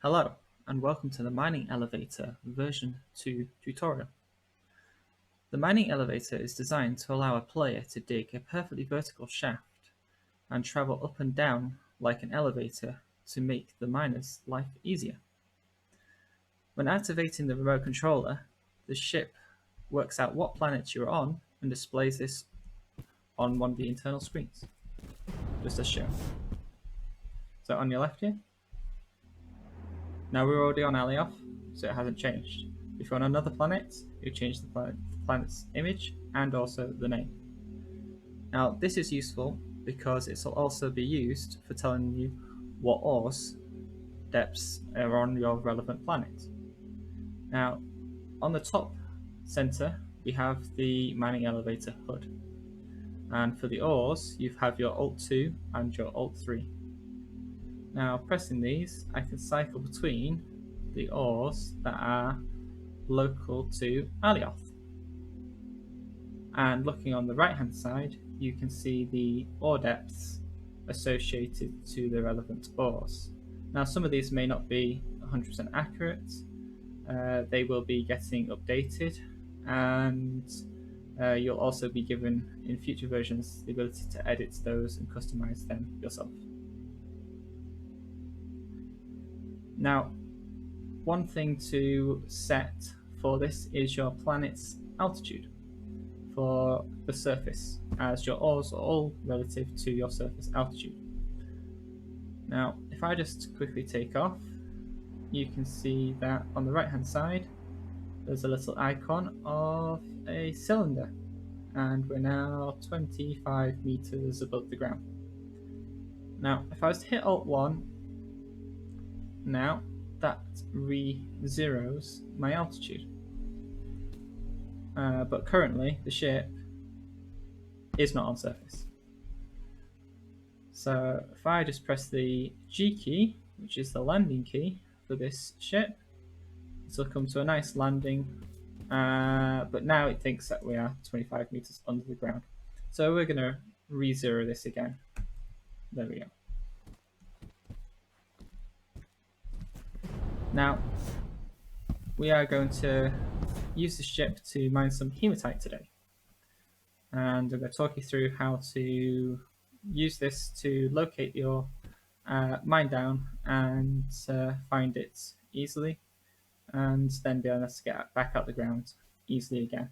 Hello, and welcome to the Mining Elevator version 2 tutorial. The mining elevator is designed to allow a player to dig a perfectly vertical shaft and travel up and down like an elevator to make the miner's life easier. When activating the remote controller, the ship works out what planet you're on and displays this on one of the internal screens, just as shown. So on your left here, now we're already on Alioth, so it hasn't changed. If you're on another planet, you change the planet's image and also the name. Now this is useful because it will also be used for telling you what ores depths are on your relevant planet. Now on the top center we have the mining elevator HUD, and for the ores you have your Alt 2 and your Alt 3. Now pressing these, I can cycle between the ores that are local to Alioth. And looking on the right hand side, you can see the ore depths associated to the relevant ores. Now some of these may not be 100% accurate, they will be getting updated, and you'll also be given in future versions the ability to edit those and customize them yourself. Now, one thing to set for this is your planet's altitude for the surface, as your ores are all relative to your surface altitude. Now, if I just quickly take off, you can see that on the right hand side there's a little icon of a cylinder, and we're now 25 meters above the ground. Now, if I was to hit Alt 1, now that re-zeros my altitude. But currently the ship is not on surface. So if I just press the G key, which is the landing key for this ship, it will come to a nice landing, but now it thinks that we are 25 meters under the ground. So we're going to re-zero this again. There we go. Now, we are going to use the ship to mine some hematite today. And I'm going to talk you through how to use this to locate your mine down and find it easily, and then be able to get back out the ground easily again.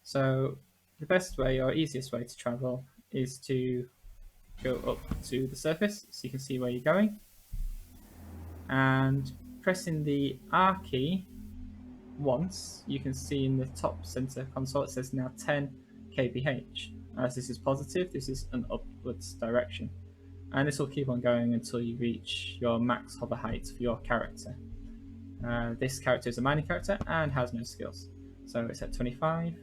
So the best way or easiest way to travel is to go up to the surface so you can see where you're going, and pressing the R key once, you can see in the top center console it says now 10 kph. As this is positive, this is an upwards direction, and this will keep on going until you reach your max hover height for your character. This character is a mining character and has no skills, so it's at 25.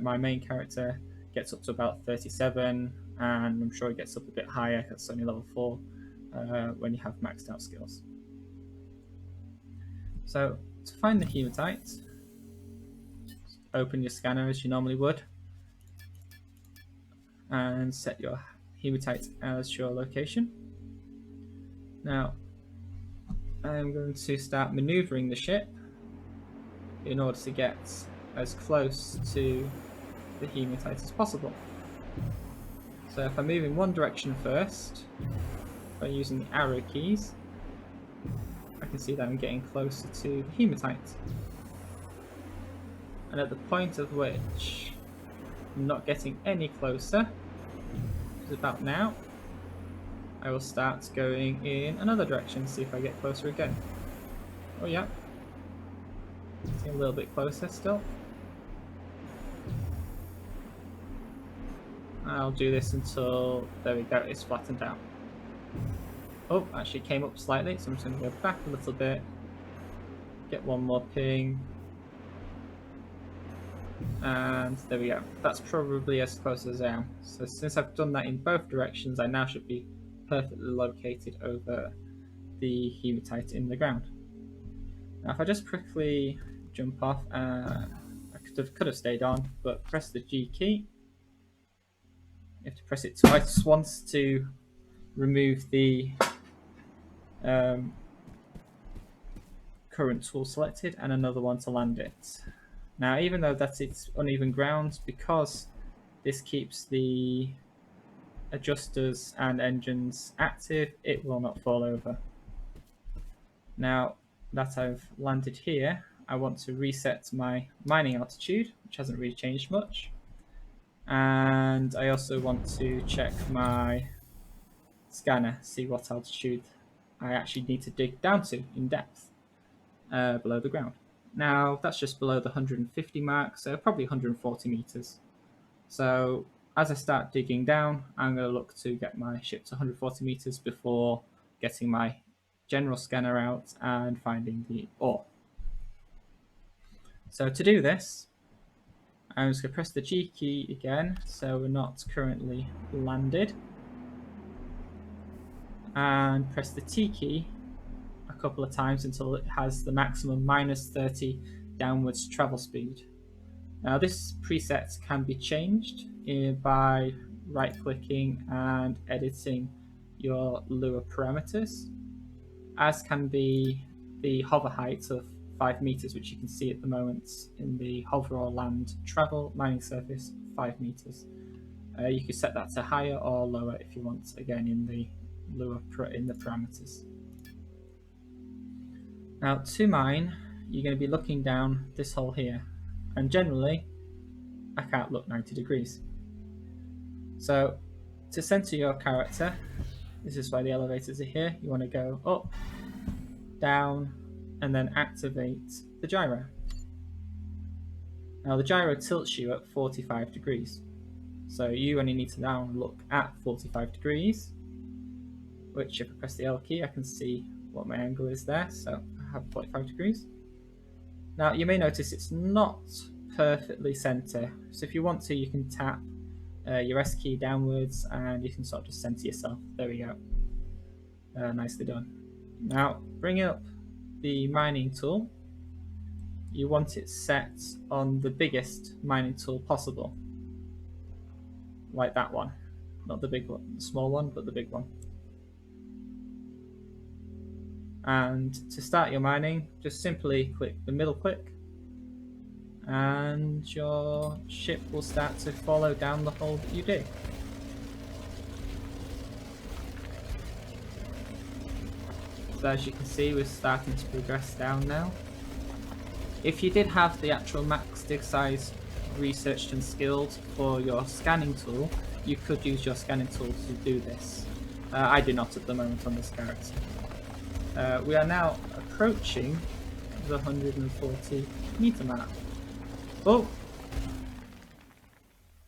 My main character gets up to about 37, and I'm sure it gets up a bit higher because it's only level 4 when you have maxed out skills. So to find the hematite, open your scanner as you normally would and set your hematite as your location. Now I'm going to start maneuvering the ship in order to get as close to the hematite as possible. So if I move in one direction first by using the arrow keys, I can see that I'm getting closer to the hematite, and at the point of which I'm not getting any closer, which is about now, I will start going in another direction, see if I get closer again. Oh yeah, getting a little bit closer still. I'll do this until, there we go, it's flattened out. Oh, actually came up slightly, so I'm just going to go back a little bit, get one more ping, and there we go. That's probably as close as I am. So since I've done that in both directions, I now should be perfectly located over the hematite in the ground. Now if I just quickly jump off, I could have stayed on, but press the G key. You have to press it twice once to remove the current tool selected and another one to land it. Now, even though that it's uneven ground, because this keeps the adjusters and engines active, it will not fall over. Now that I've landed here, I want to reset my mining altitude, which hasn't really changed much. And I also want to check my scanner, see what altitude I actually need to dig down to in depth below the ground. Now that's just below the 150 mark, so probably 140 meters. So as I start digging down, I'm going to look to get my ship to 140 meters before getting my general scanner out and finding the ore. So to do this, I'm just going to press the G key again, so we're not currently landed, and press the T key a couple of times until it has the maximum -30 downwards travel speed. Now this preset can be changed by right-clicking and editing your lure parameters, as can be the hover height of 5 meters, which you can see at the moment in the hover or land travel mining surface, 5 meters. You can set that to higher or lower if you want, again in the lure in the parameters. Now to mine, you're going to be looking down this hole here, and generally I can't look 90 degrees. So to center your character, this is why the elevators are here. You want to go up, down, and then activate the gyro. Now the gyro tilts you at 45 degrees. So you only need to now look at 45 degrees, which if I press the L key, I can see what my angle is there. So I have 45 degrees. Now you may notice it's not perfectly center. So if you want to, you can tap your S key downwards and you can sort of just center yourself. There we go. Nicely done. Now bring up the mining tool. You want it set on the biggest mining tool possible, like that one, not the big one, the small one, but the big one. And to start your mining, just simply click the middle click and your ship will start to follow down the hole that you dig. So as you can see, we're starting to progress down now. If you did have the actual max dig size researched and skilled for your scanning tool, you could use your scanning tool to do this. I do not at the moment on this character. We are now approaching the 140 meter mark. Oh,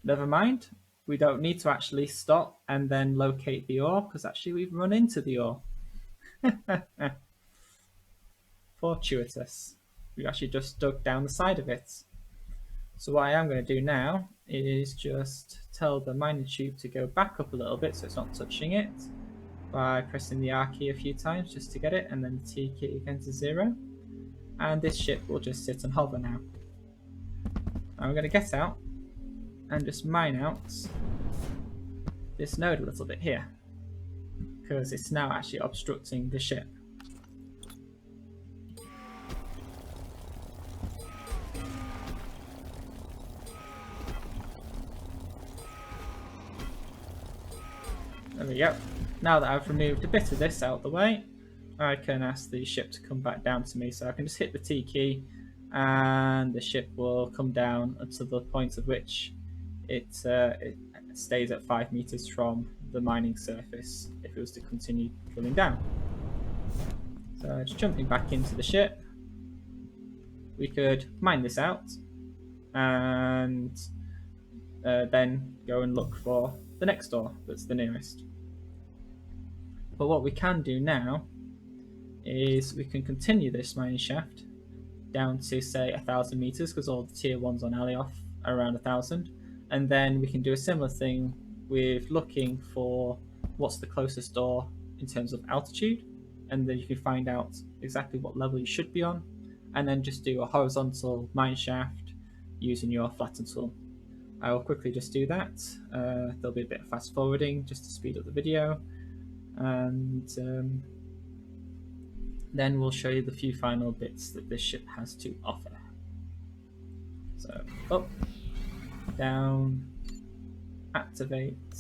never mind. We don't need to actually stop and then locate the ore, because actually we've run into the ore. Fortuitous. We actually just dug down the side of it. So what I am going to do now is just tell the mining tube to go back up a little bit so it's not touching it, by pressing the R key a few times just to get it, and then the T key again to 0. And this ship will just sit and hover now. I'm going to get out and just mine out this node a little bit here, because it's now actually obstructing the ship. There we go. Now that I've removed a bit of this out of the way, I can ask the ship to come back down to me. So I can just hit the T key and the ship will come down to the point at which it stays at 5 meters from the mining surface if it was to continue drilling down. So just jumping back into the ship, we could mine this out and then go and look for the next door that's the nearest. But what we can do now is we can continue this mining shaft down to say 1,000 meters, because all the tier 1s on Alioth are around 1,000, and then we can do a similar thing with looking for what's the closest door in terms of altitude, and then you can find out exactly what level you should be on, and then just do a horizontal mine shaft using your flatten tool. I will quickly just do that. There'll be a bit of fast forwarding just to speed up the video, and then we'll show you the few final bits that this ship has to offer. So up, down, activate,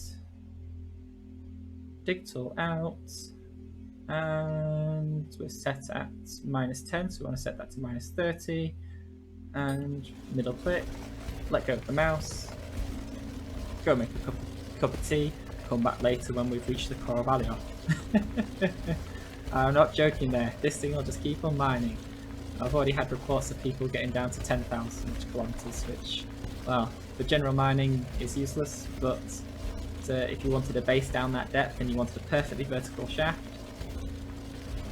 dig tool out, and we're set at -10, so we want to set that to -30, and middle click, let go of the mouse, go make a cup of tea, come back later when we've reached the core of Alioth. I'm not joking there, this thing will just keep on mining. I've already had reports of people getting down to 10,000 kilometers, which, well, for general mining is useless, but if you wanted a base down that depth and you wanted a perfectly vertical shaft,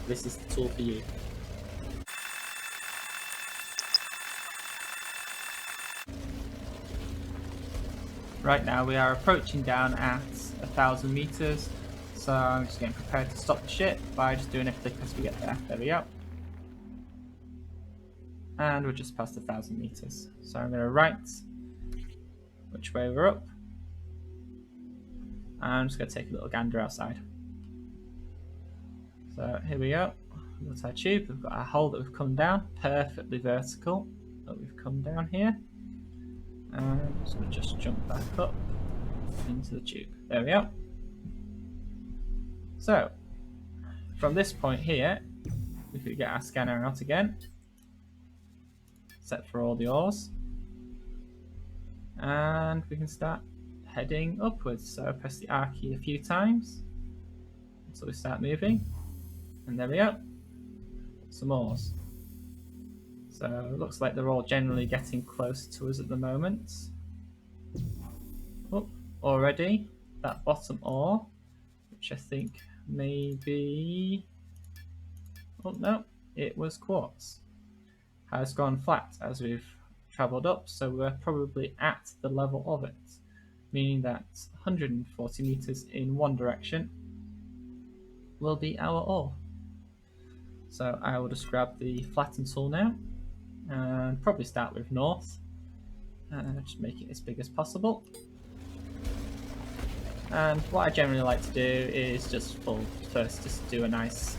this is the tool for you. Right now we are approaching down at 1,000 meters, so I'm just getting prepared to stop the ship by just doing a flick as we get there. There we go. And we're just past 1,000 meters. So I'm going to write which way we're up. I'm just going to take a little gander outside. So here we go. That's our tube. We've got our hole that we've come down, perfectly vertical, that we've come down here. And so we'll just jump back up into the tube. There we go. So from this point here, we could get our scanner out again, set for all the ores, and we can start heading upwards. So press the R key a few times until we start moving, and there we go, some ores. So it looks like they're all generally getting close to us at the moment. Oh, already that bottom ore, which I think may be, oh no, it was quartz, has gone flat as we've travelled up, so we're probably at the level of it, meaning that 140 meters in one direction will be our ore. So I will just grab the flatten tool now and probably start with north, and just make it as big as possible. And what I generally like to do is just first just do a nice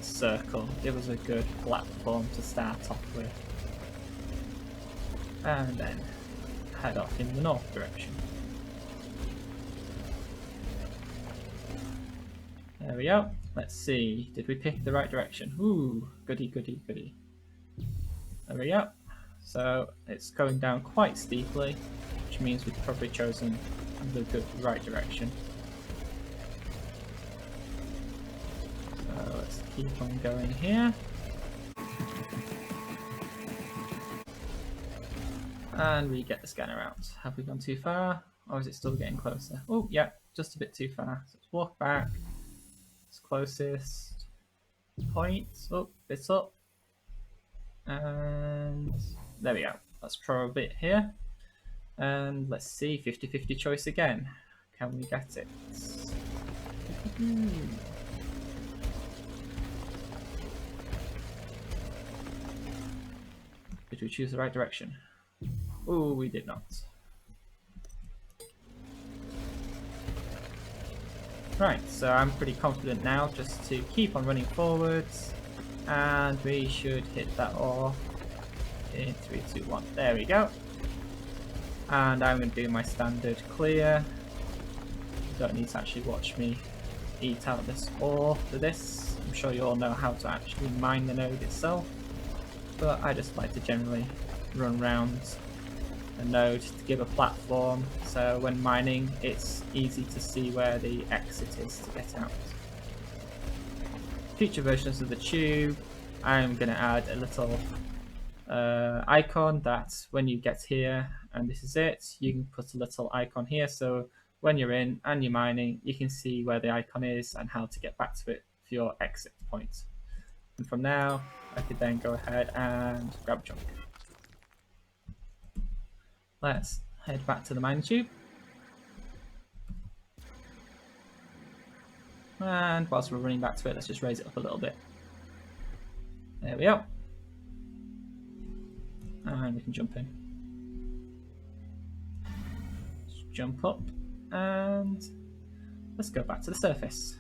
circle, give us a good platform to start off with, and then head off in the north direction. There we go. Let's see, did we pick the right direction? Ooh, goody goody goody. There we go. So it's going down quite steeply, which means we've probably chosen the good right direction. So let's keep on going here. And we get the scanner out. Have we gone too far? Or is it still getting closer? Oh, yeah, just a bit too far. So let's walk back. It's closest point. Oh, bit up. And there we go. That's probably it here. And let's see, 50-50 choice again. Can we get it? Did we choose the right direction? Oh, we did not. Right, so I'm pretty confident now just to keep on running forwards, and we should hit that ore in 3, 2, 1. There we go. And I'm going to do my standard clear. You don't need to actually watch me eat out this ore for this. I'm sure you all know how to actually mine the node itself, but I just like to generally run around a node to give a platform, so when mining it's easy to see where the exit is to get out. Future versions of the tube, I'm going to add a little icon that when you get here and this is it, you can put a little icon here, so when you're in and you're mining you can see where the icon is and how to get back to it for your exit point. And from now I could then go ahead and grab junk. Let's head back to the mining tube, and whilst we're running back to it, let's just raise it up a little bit. There we go. And we can jump in. Just jump up and let's go back to the surface.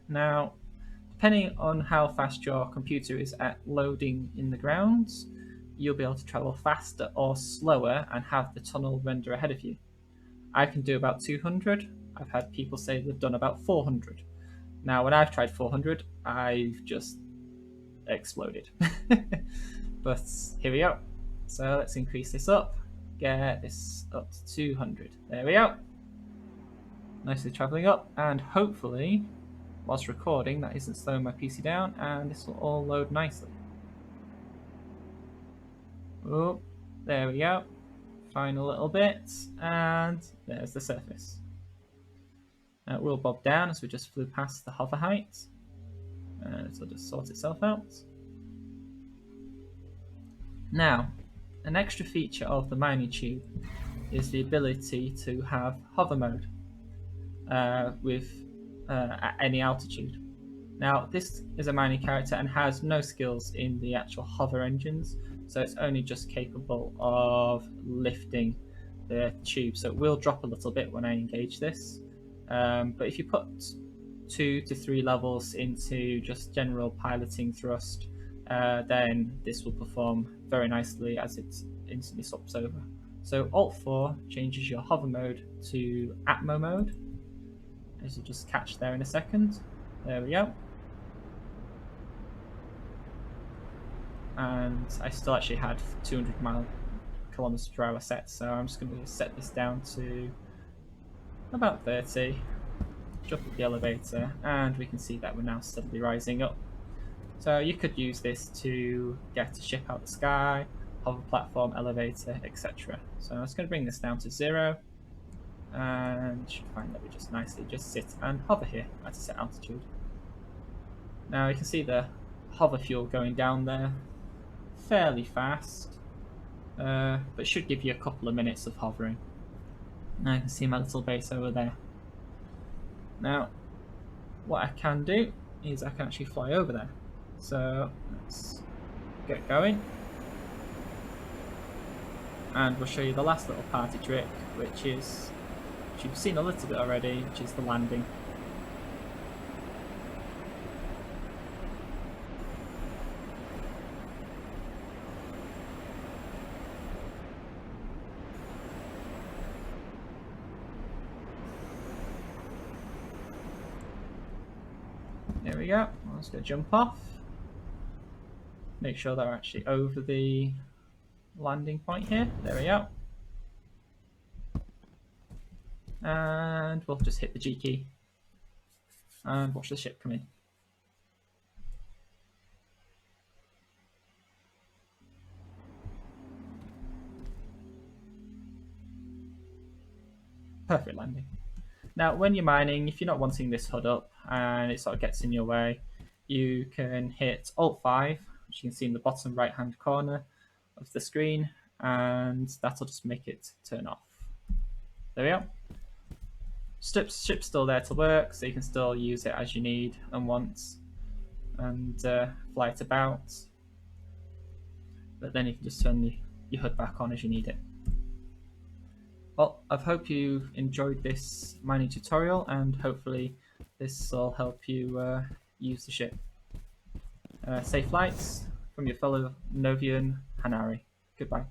Now, Depending on how fast your computer is at loading in the ground, you'll be able to travel faster or slower and have the tunnel render ahead of you. I can do about 200. I've had people say they've done about 400. Now, when I've tried 400, I've just exploded. But here we go. So let's increase this up. Get this up to 200. There we go. Nicely travelling up, and hopefully, whilst recording, that isn't slowing my PC down, and this will all load nicely. Oh, there we go. Final little bit, and there's the surface. Now it will bob down as we just flew past the hover height, and it'll just sort itself out. Now, an extra feature of the mining tube is the ability to have hover mode at any altitude. Now, this is a mining character and has no skills in the actual hover engines, so it's only just capable of lifting the tube. So it will drop a little bit when I engage this, but if you put 2 to 3 levels into just general piloting thrust, then this will perform very nicely as it instantly swaps over. So Alt 4 changes your hover mode to Atmo mode, as you'll just catch there in a second. There we go. And I still actually had 200 kilometers per hour set, so I'm just going to set this down to about 30, jump up the elevator, and we can see that we're now steadily rising up. So you could use this to get a ship out of the sky, hover platform, elevator, etc. So I'm just going to bring this down to 0, and you should find that we just nicely just sit and hover here at a set altitude. Now you can see the hover fuel going down there fairly fast, but should give you a couple of minutes of hovering. Now you can see my little base over there. Now what I can do is I can actually fly over there. So let's get going, and we'll show you the last little party trick, which you've seen a little bit already, which is the landing. There we go. I'm just going to jump off. Make sure that we're actually over the landing point here. There we go. And we'll just hit the G key and watch the ship come in. Perfect landing. Now, when you're mining, if you're not wanting this HUD up and it sort of gets in your way, you can hit Alt 5, which you can see in the bottom right hand corner of the screen, and that'll just make it turn off. There we go. Ship's still there to work, so you can still use it as you need and want, and fly it about. But then you can just turn your HUD back on as you need it. Well, I hope you enjoyed this mining tutorial, and hopefully this will help you use the ship. Safe flights from your fellow Novian Hanari. Goodbye.